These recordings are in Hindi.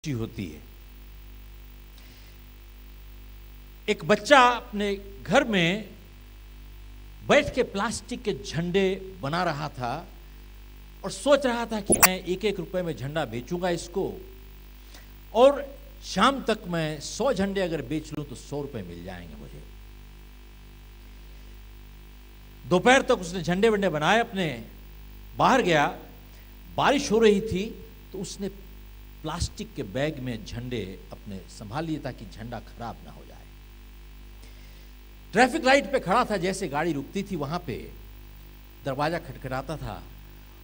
होती है। एक बच्चा अपने घर में बैठ के प्लास्टिक के झंडे बना रहा था और सोच रहा था कि मैं 1-1 रुपए में झंडा बेचूंगा इसको, और शाम तक मैं 100 झंडे अगर बेच लूं तो 100 रुपए मिल जाएंगे मुझे। दोपहर तक उसने झंडे वंडे बनाए, अपने बाहर गया, बारिश हो रही थी तो उसने प्लास्टिक के बैग में झंडे अपने संभाल लिए ताकि झंडा खराब ना हो जाए। ट्रैफिक लाइट पे खड़ा था, जैसे गाड़ी रुकती थी वहां पे दरवाजा खटखटाता था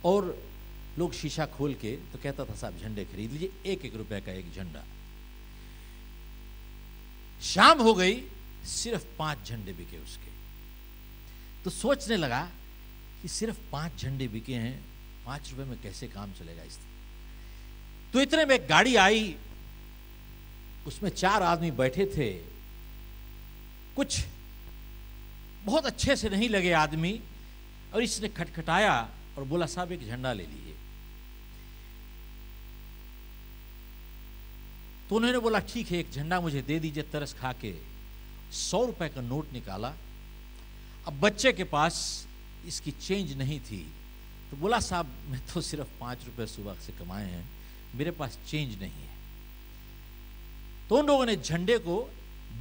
और लोग शीशा खोल के तो कहता था साहब झंडे खरीद लीजिए, 1-1 रुपए का एक झंडा। शाम हो गई, सिर्फ 5 झंडे बिके उसके। तो सोचने लगा कि सिर्फ 5 झंडे बिके हैं, 5 रुपए में कैसे काम चलेगा इस। तो इतने में एक गाड़ी आई, उसमें 4 आदमी बैठे थे, कुछ बहुत अच्छे से नहीं लगे आदमी, और इसने खटखटाया और बोला साहब एक झंडा ले लीजिए। तो उन्होंने बोला ठीक है, एक झंडा मुझे दे दीजिए तरस खा के। 100 रुपए का नोट निकाला। अब बच्चे के पास इसकी चेंज नहीं थी, तो बोला साहब मैं तो सिर्फ 5 रुपए सुबह से कमाए हैं, मेरे पास चेंज नहीं है। तो उन लोगों ने झंडे को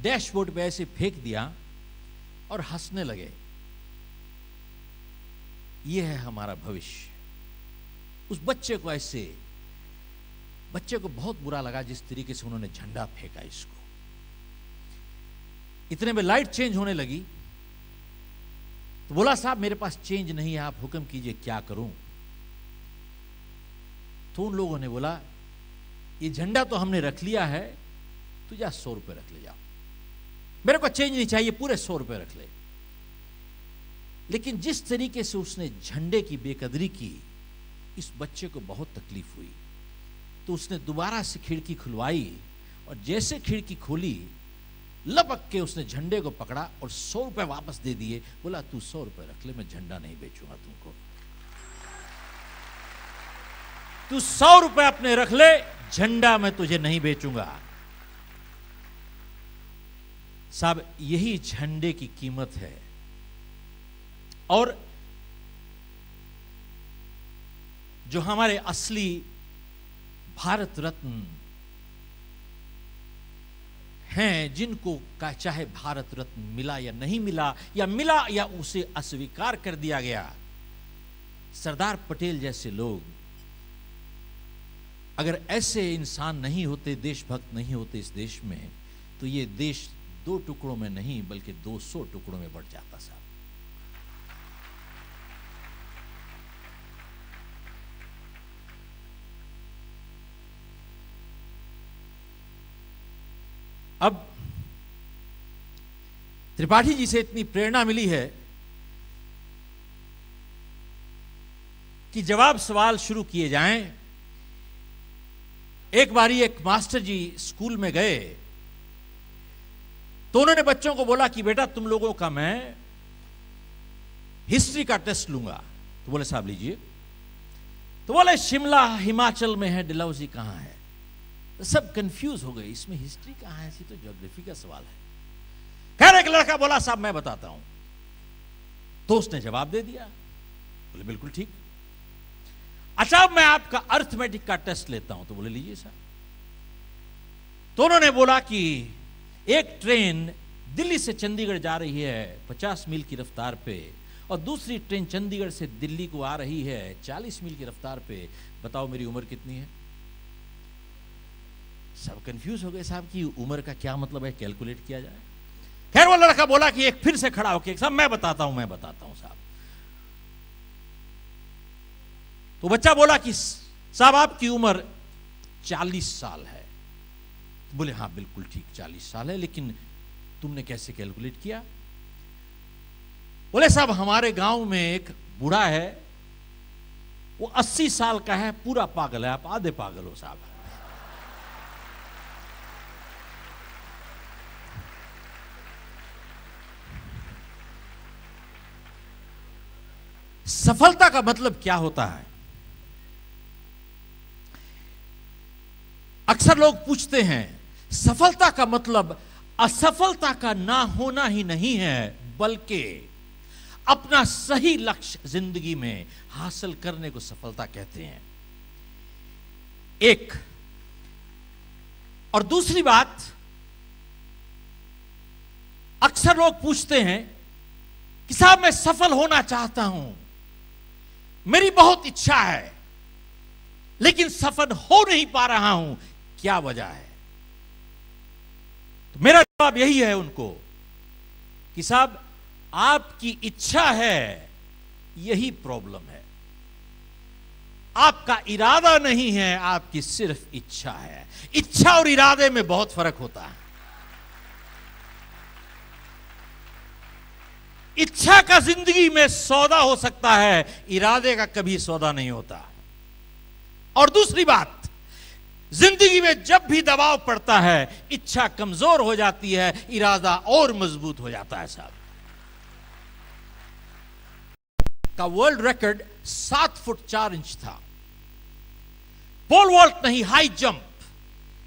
डैशबोर्ड पे ऐसे फेंक दिया और हंसने लगे। यह है हमारा भविष्य। उस बच्चे को ऐसे, बच्चे को बहुत बुरा लगा जिस तरीके से उन्होंने झंडा फेंका इसको। इतने में लाइट चेंज होने लगी, तो बोला साहब मेरे पास चेंज नहीं है, आप हुक्म कीजिए क्या करूं। तो उन लोगों ने बोला ये झंडा तो हमने रख लिया है, तू जा 100 रुपए रख ले जाओ, मेरे को चेंज नहीं चाहिए, पूरे 100 रुपए रख ले। लेकिन जिस तरीके से उसने झंडे की बेकदरी की, इस बच्चे को बहुत तकलीफ हुई। तो उसने दोबारा से खिड़की खुलवाई और जैसे खिड़की खोली, लपक के उसने झंडे को पकड़ा और 100 रुपए वापस दे दिए। बोला तू 100 रुपए रख ले, मैं झंडा नहीं बेचूंगा तुमको, तू 100 रुपए अपने रख ले, झंडा मैं तुझे नहीं बेचूंगा। साहब यही झंडे की कीमत है। और जो हमारे असली भारत रत्न हैं, जिनको का चाहे भारत रत्न मिला या नहीं मिला, या मिला या उसे अस्वीकार कर दिया गया, सरदार पटेल जैसे लोग, अगर ऐसे इंसान नहीं होते, देशभक्त नहीं होते इस देश में, तो ये देश 2 टुकड़ों में नहीं बल्कि 200 टुकड़ों में बढ़ जाता साहब। अब त्रिपाठी जी से इतनी प्रेरणा मिली है कि जवाब सवाल शुरू किए जाएं। एक बारी एक मास्टर जी स्कूल में गए, तो उन्होंने बच्चों को बोला कि बेटा तुम लोगों का मैं हिस्ट्री का टेस्ट लूंगा। तो बोले साहब लीजिए। तो बोले शिमला हिमाचल में है, डलहौजी कहां है। तो सब कंफ्यूज हो गए, इसमें हिस्ट्री कहां है, इसी तो ज्योग्राफी का सवाल है। खैर एक लड़का बोला साहब मैं बताता हूं। तो उसने जवाब दे दिया। बोले बिल्कुल ठीक। अच्छा मैं आपका अर्थमेटिक का टेस्ट लेता हूं। तो बोले लीजिए साहब। तो उन्होंने बोला कि एक ट्रेन दिल्ली से चंडीगढ़ जा रही है 50 मील की रफ्तार पे, और दूसरी ट्रेन चंडीगढ़ से दिल्ली को आ रही है 40 मील की रफ्तार पे, बताओ मेरी उम्र कितनी है। सब कंफ्यूज हो गए साहब कि उम्र का क्या मतलब है, कैलकुलेट किया जाए। खैर वो लड़का बोला कि एक फिर से खड़ा होकर साहब मैं बताता हूं साहब। तो बच्चा बोला कि साहब आपकी उम्र 40 साल है। तो बोले हाँ बिल्कुल ठीक 40 साल है, लेकिन तुमने कैसे कैलकुलेट किया। बोले साहब हमारे गांव में एक बूढ़ा है, वो 80 साल का है, पूरा पागल है, आप आधे पागल हो साहब। सफलता का मतलब क्या होता है। अक्सर लोग पूछते हैं सफलता का मतलब असफलता का ना होना ही नहीं है, बल्कि अपना सही लक्ष्य जिंदगी में हासिल करने को सफलता कहते हैं। एक और दूसरी बात, अक्सर लोग पूछते हैं कि साहब मैं सफल होना चाहता हूं, मेरी बहुत इच्छा है, लेकिन सफल हो नहीं पा रहा हूं, क्या वजह है? तो मेरा जवाब यही है उनको कि साहब आपकी इच्छा है, यही प्रॉब्लम है। आपका इरादा नहीं है, आपकी सिर्फ इच्छा है। इच्छा और इरादे में बहुत फर्क होता है। इच्छा का जिंदगी में सौदा हो सकता है, इरादे का कभी सौदा नहीं होता। और दूसरी बात, जिंदगी में जब भी दबाव पड़ता है, इच्छा कमजोर हो जाती है, इरादा और मजबूत हो जाता है। साहब का वर्ल्ड रिकॉर्ड 7 फुट 4 इंच था। पोल वॉल्ट नहीं, हाई जंप।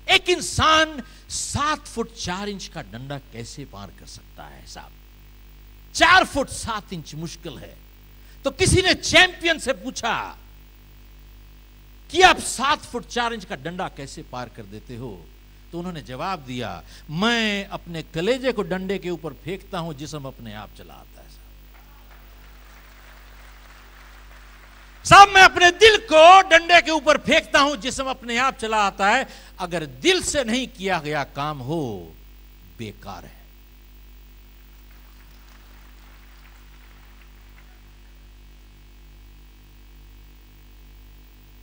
एक इंसान 7 फुट 4 इंच का डंडा कैसे पार कर सकता है? साहब 4 फुट 7 इंच मुश्किल है। तो किसी ने चैंपियन से पूछा कि आप 7 फुट 4 इंच का डंडा कैसे पार कर देते हो? तो उन्होंने जवाब दिया, मैं अपने कलेजे को डंडे के ऊपर फेंकता हूं, जिस्म अपने आप चला आता है। साहब मैं अपने दिल को डंडे के ऊपर फेंकता हूं, जिस्म अपने आप चला आता है। अगर दिल से नहीं किया गया काम हो, बेकार है।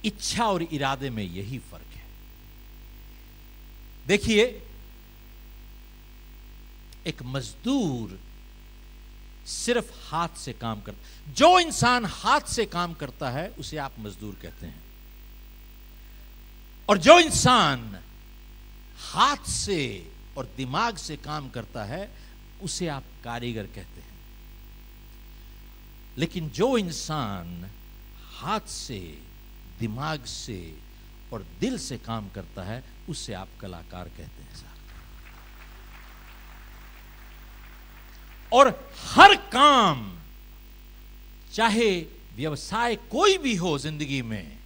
इच्छा और इरादे में यही फर्क है। देखिए, एक मजदूर सिर्फ हाथ से काम करता, जो इंसान हाथ से काम करता है उसे आप मजदूर कहते हैं, और जो इंसान हाथ से और दिमाग से काम करता है उसे आप कारीगर कहते हैं। लेकिन जो इंसान हाथ से, दिमाग से और दिल से काम करता है उससे आप कलाकार कहते हैं। साहब और हर काम, चाहे व्यवसाय कोई भी हो जिंदगी में,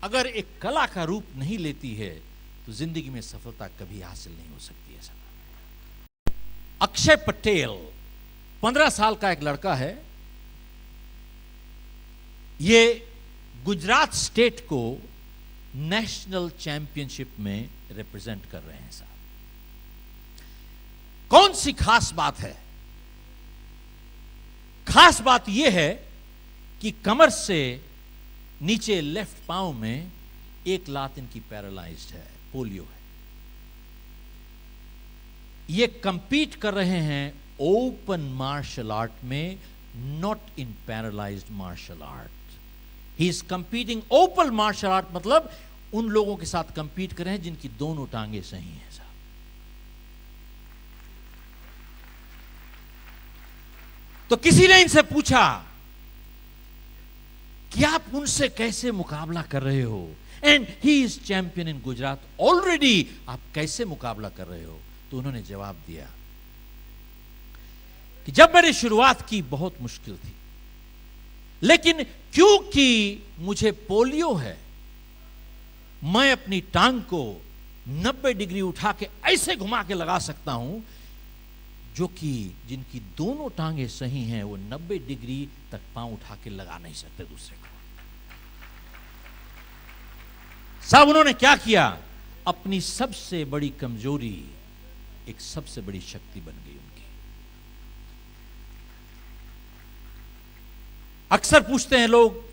अगर एक कला का रूप नहीं लेती है तो जिंदगी में सफलता कभी हासिल नहीं हो सकती है। साहब अक्षय पटेल 15 साल का एक लड़का है। ये गुजरात स्टेट को नेशनल चैंपियनशिप में रिप्रेजेंट कर रहे हैं। साहब कौन सी खास बात है? खास बात यह है कि कमर से नीचे लेफ्ट पांव में एक लात इनकी पैरालाइज्ड है, पोलियो है। ये कंपीट कर रहे हैं ओपन मार्शल आर्ट में, not in paralysed martial art. He is competing open martial art, मतलब उन लोगों के साथ कंपीट कर रहे हैं जिनकी दोनों टांगे सही हैं। साहब तो किसी ने इनसे पूछा कि आप उनसे कैसे मुकाबला कर रहे हो, and he is champion in Gujarat already, आप कैसे मुकाबला कर रहे हो? तो उन्होंने जवाब दिया कि जब मैंने शुरुआत की बहुत मुश्किल थी, लेकिन क्योंकि मुझे पोलियो है, मैं अपनी टांग को 90 डिग्री उठा के ऐसे घुमा के लगा सकता हूं, जो कि जिनकी दोनों टांगे सही हैं वो 90 डिग्री तक पांव उठा के लगा नहीं सकते दूसरे को। साहब उन्होंने क्या किया? अपनी सबसे बड़ी कमजोरी एक सबसे बड़ी शक्ति बन गई उनकी। अक्सर पूछते हैं लोग,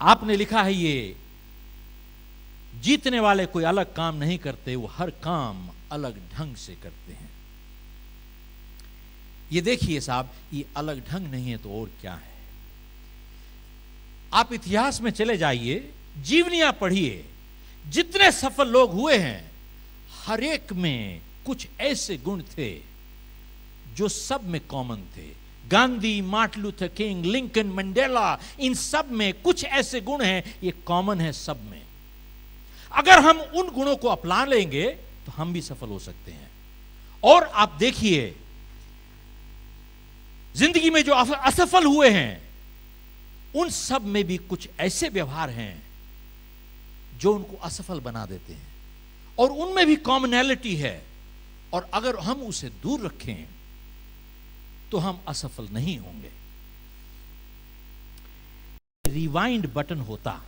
आपने लिखा है ये जीतने वाले कोई अलग काम नहीं करते, वो हर काम अलग ढंग से करते हैं। ये देखिए साहब, ये अलग ढंग नहीं है तो और क्या है? आप इतिहास में चले जाइए, जीवनियां पढ़िए, जितने सफल लोग हुए हैं हर एक में कुछ ऐसे गुण थे जो सब में कॉमन थे। Gandhi, Martin Luther King, Lincoln, Mandela, इन सब में कुछ ऐसे गुण हैं, ये कॉमन है सब में। अगर हम उन गुणों को अपना लेंगे तो हम भी सफल हो सकते हैं। और आप देखिए, जिंदगी में जो असफल हुए हैं, उन सब में भी कुछ ऐसे व्यवहार हैं जो उनको असफल बना देते हैं, और उनमें भी कॉमनैलिटी है, और अगर हम उसे दूर रखें तो हम असफल नहीं होंगे। रिवाइंड बटन होता,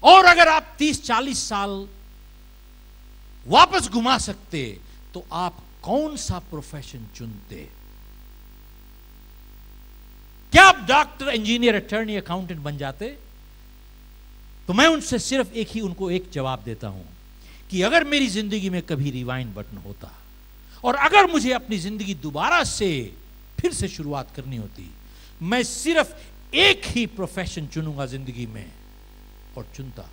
और अगर आप 30-40 साल वापस घुमा सकते तो आप कौन सा प्रोफेशन चुनते? क्या आप डॉक्टर, इंजीनियर, अटर्नी, अकाउंटेंट बन जाते? तो मैं उनसे सिर्फ उनको एक जवाब देता हूं कि अगर मेरी जिंदगी में कभी रिवाइंड बटन होता और अगर मुझे अपनी जिंदगी दोबारा से फिर से शुरुआत करनी होती, मैं सिर्फ एक ही प्रोफेशन चुनूंगा जिंदगी में, और चुनता।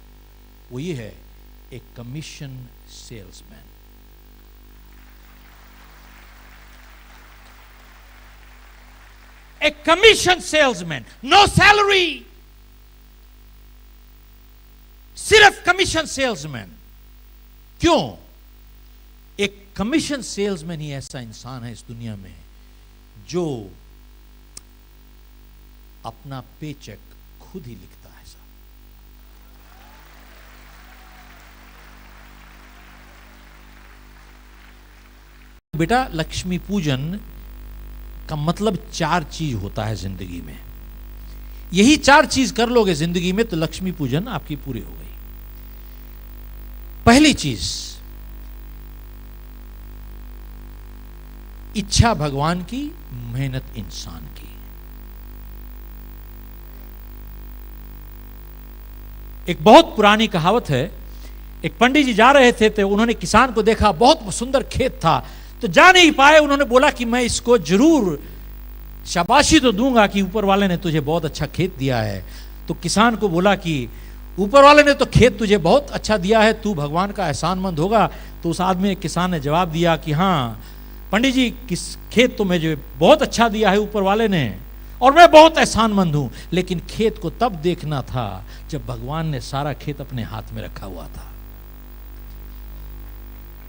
वो ये है, एक कमीशन सेल्समैन। एक कमीशन सेल्समैन, नो सैलरी, सिर्फ कमीशन सेल्समैन। क्यों? एक कमीशन सेल्समैन ही ऐसा इंसान है इस दुनिया में जो अपना पेचेक खुद ही लिखता है। साहब, बेटा, लक्ष्मी पूजन का मतलब 4 चीज होता है जिंदगी में। यही 4 चीज कर लोगे जिंदगी में तो लक्ष्मी पूजन आपकी पूरी हो गई। पहली चीज, इच्छा भगवान की, मेहनत इंसान की। एक बहुत पुरानी कहावत है, एक पंडित जी जा रहे थे तो उन्होंने किसान को देखा, बहुत सुंदर खेत था, तो जा नहीं पाए। उन्होंने बोला कि मैं इसको जरूर शाबाशी तो दूंगा कि ऊपर वाले ने तुझे बहुत अच्छा खेत दिया है। तो किसान को बोला कि ऊपर वाले ने तो खेत तुझे बहुत अच्छा दिया है, तू भगवान का एहसानमंद होगा। तो उस आदमी, किसान ने जवाब दिया कि हाँ पंडित जी, किस खेत तो मुझे बहुत अच्छा दिया है ऊपर वाले ने, और मैं बहुत एहसानमंद हूं, लेकिन खेत को तब देखना था जब भगवान ने सारा खेत अपने हाथ में रखा हुआ था।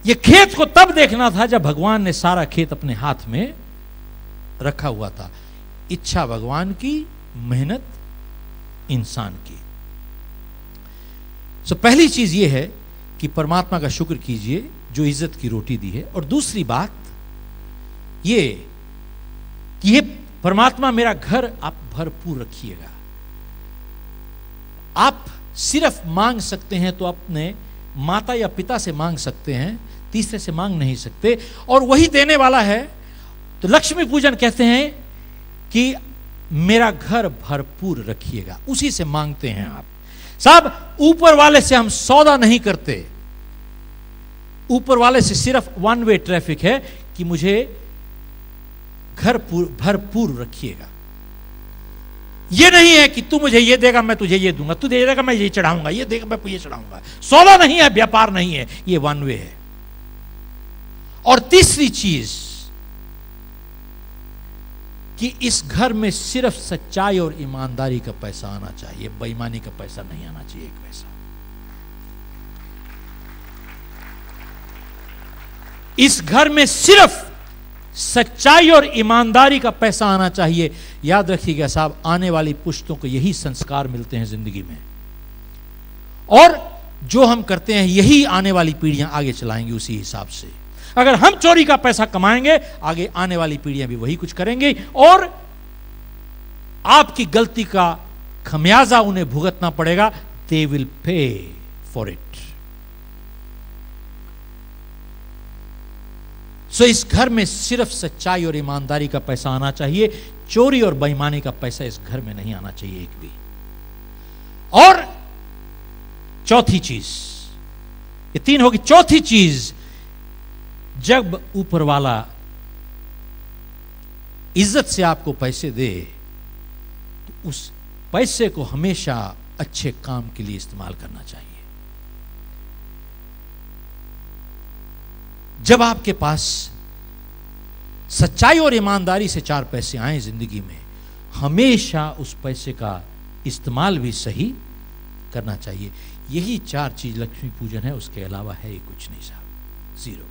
यह खेत को तब देखना था जब भगवान ने सारा खेत अपने हाथ में रखा हुआ था। इच्छा भगवान की, मेहनत इंसान की। तो पहली चीज यह है कि परमात्मा का शुक्र कीजिए जो इज्जत की रोटी दी है। और दूसरी बात ये कि ये परमात्मा मेरा घर आप भरपूर रखिएगा। आप सिर्फ मांग सकते हैं तो अपने माता या पिता से मांग सकते हैं, तीसरे से मांग नहीं सकते, और वही देने वाला है। तो लक्ष्मी पूजन कहते हैं कि मेरा घर भरपूर रखिएगा, उसी से मांगते हैं आप। साहब, ऊपर वाले से हम सौदा नहीं करते। ऊपर वाले से सिर्फ 1 वे ट्रैफिक है कि मुझे घर भरपूर रखिएगा। यह नहीं है कि तू मुझे ये देगा मैं तुझे ये दूंगा, तू दे देगा मैं ये चढ़ाऊंगा, ये देगा मैं ये चढ़ाऊंगा। सौदा नहीं है, व्यापार नहीं है, ये 1 वे है। और तीसरी चीज कि इस घर में सिर्फ सच्चाई और ईमानदारी का पैसा आना चाहिए, बेईमानी का पैसा नहीं आना चाहिए। एक पैसा इस घर में सिर्फ सच्चाई और ईमानदारी का पैसा आना चाहिए। याद रखिएगा साहब, आने वाली पुश्तों को यही संस्कार मिलते हैं जिंदगी में, और जो हम करते हैं यही आने वाली पीढ़ियां आगे चलाएंगी उसी हिसाब से। अगर हम चोरी का पैसा कमाएंगे, आगे आने वाली पीढ़ियां भी वही कुछ करेंगी, और आपकी गलती का खमियाजा उन्हें भुगतना पड़ेगा। They will pay for it. So इस घर में सिर्फ सच्चाई और ईमानदारी का पैसा आना चाहिए, चोरी और बेईमानी का पैसा इस घर में नहीं आना चाहिए एक भी। और चौथी चीज, ये 3 होगी। चौथी चीज, जब ऊपर वाला इज्जत से आपको पैसे दे तो उस पैसे को हमेशा अच्छे काम के लिए इस्तेमाल करना चाहिए। जब आपके पास सच्चाई और ईमानदारी से 4 पैसे आए जिंदगी में, हमेशा उस पैसे का इस्तेमाल भी सही करना चाहिए। यही 4 चीज लक्ष्मी पूजन है, उसके अलावा है कुछ नहीं साहब, जीरो।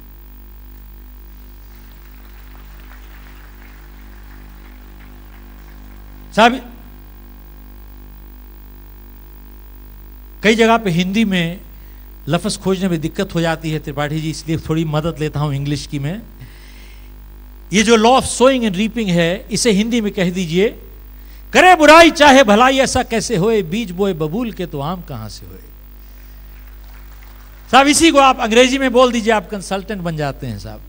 साहब कई जगह पे हिंदी में लफ्ज खोजने में दिक्कत हो जाती है त्रिपाठी जी, इसलिए थोड़ी मदद लेता हूं इंग्लिश की मैं। ये जो law of sowing and reaping है, इसे हिंदी में कह दीजिए, करे बुराई चाहे भलाई ऐसा कैसे होए, बीज बोए बबूल के तो आम कहां से होए। साहब इसी को आप अंग्रेजी में बोल दीजिए, आप कंसल्टेंट बन जाते हैं साहब,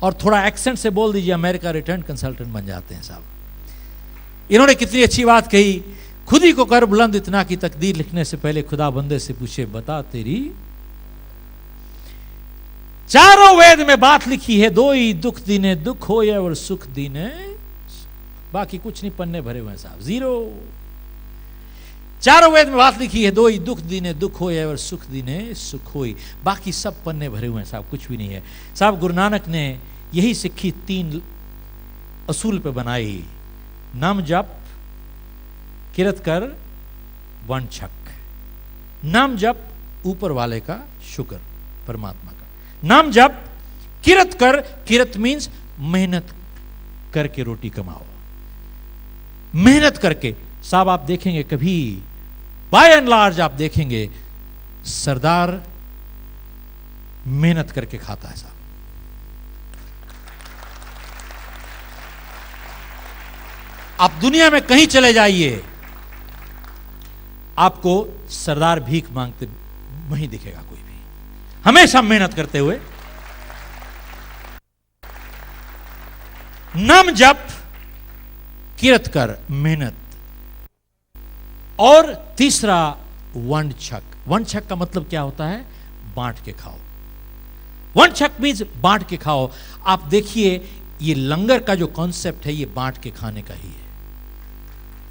और थोड़ा एक्सेंट से बोल दीजिए, अमेरिका रिटर्न कंसल्टेंट बन जाते हैं साहब। इन्होंने कितनी अच्छी बात कही, खुद ही को कर बुलंद इतना की तकदीर लिखने से पहले खुदा बंदे से पूछे बता तेरी। चारों वेद में बात लिखी है, दो ही दुख दीने दुख हो या और सुख दीने, बाकी कुछ नहीं, पन्ने भरे हुए हैं साहब, जीरो। चारों वेद में बात लिखी है, दो ही दुख दीने दुख हो या और सुख दीने सुख होई, बाकी सब पन्ने भरे हुए हैं साहब, कुछ भी नहीं है साहब। गुरु नानक ने यही सिक्खी 3 असूल पे बनाई, नाम जप, किरत कर, वन छक। नाम जप ऊपर वाले का शुक्र, परमात्मा का। नाम जप, किरत कर, किरत मीन्स मेहनत करके रोटी कमाओ, मेहनत करके। साहब आप देखेंगे कभी बाय एंड लार्ज आप देखेंगे सरदार मेहनत करके खाता है साहब। आप दुनिया में कहीं चले जाइए, आपको सरदार भीख मांगते नहीं दिखेगा कोई भी, हमेशा मेहनत करते हुए। नाम जप, किरत कर, मेहनत। और तीसरा वन छक। वन छक का मतलब क्या होता है? बांट के खाओ। वन छक मीन्स बांट के खाओ। आप देखिए ये लंगर का जो कॉन्सेप्ट है, ये बांट के खाने का ही है।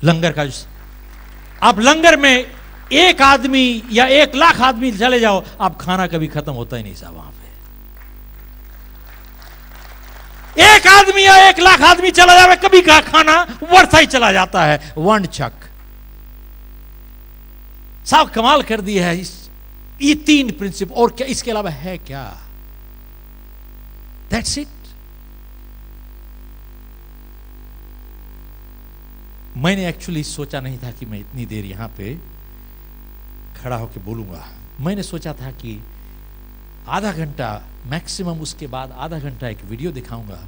लंगर का आप लंगर में 1 आदमी या 1 लाख आदमी चले जाओ, आप खाना कभी खत्म होता ही नहीं साहब। वहां पे 1 आदमी या 1 लाख आदमी चला जाए, कभी का खाना बढ़ता ही चला जाता है। वन छक साहब कमाल कर दिया है ये 3 प्रिंसिपल। और क्या इसके अलावा है क्या? That's it. मैंने एक्चुअली सोचा नहीं था कि मैं इतनी देर यहां पे खड़ा होकर बोलूंगा। मैंने सोचा था कि आधा घंटा मैक्सिमम, उसके बाद आधा घंटा एक वीडियो दिखाऊंगा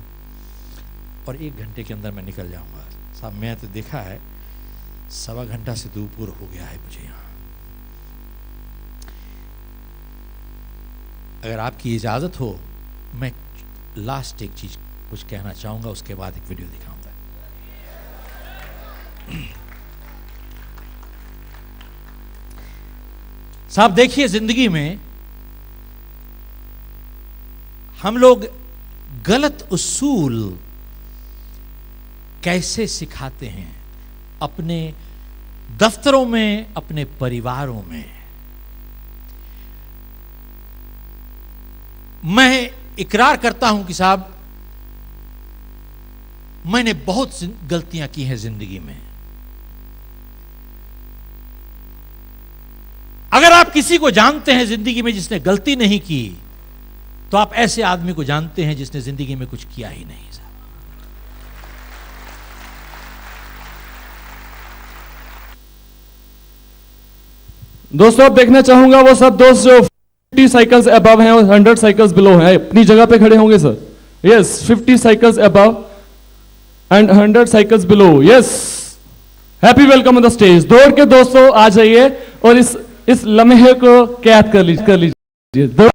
और 1 घंटे के अंदर मैं निकल जाऊंगा। साहब मैं तो देखा है 1.25 घंटा से तो ऊपर हो गया है मुझे यहाँ। अगर आपकी इजाजत हो, मैं लास्ट एक चीज कुछ कहना चाहूंगा, उसके बाद एक वीडियो दिखाऊंगा। साहब देखिए जिंदगी में हम लोग गलत उसूल कैसे सिखाते हैं अपने दफ्तरों में, अपने परिवारों में। मैं इकरार करता हूं कि साहब मैंने बहुत गलतियां की हैं जिंदगी में। अगर आप किसी को जानते हैं जिंदगी में जिसने गलती नहीं की, तो आप ऐसे आदमी को जानते हैं जिसने जिंदगी में कुछ किया ही नहीं साहब। दोस्तों अब देखना चाहूंगा वो सब दोस्त जो 50 साइकिल्स अबव हैं और 100 साइकिल्स बिलो हैं, अपनी जगह पे खड़े होंगे sir. Yes, 50 cycles above and 100 cycles below. Yes, happy welcome on the stage. दौड़ के दोस्तों आ जाइए और इस लम्हे को कैद कर लीजिए।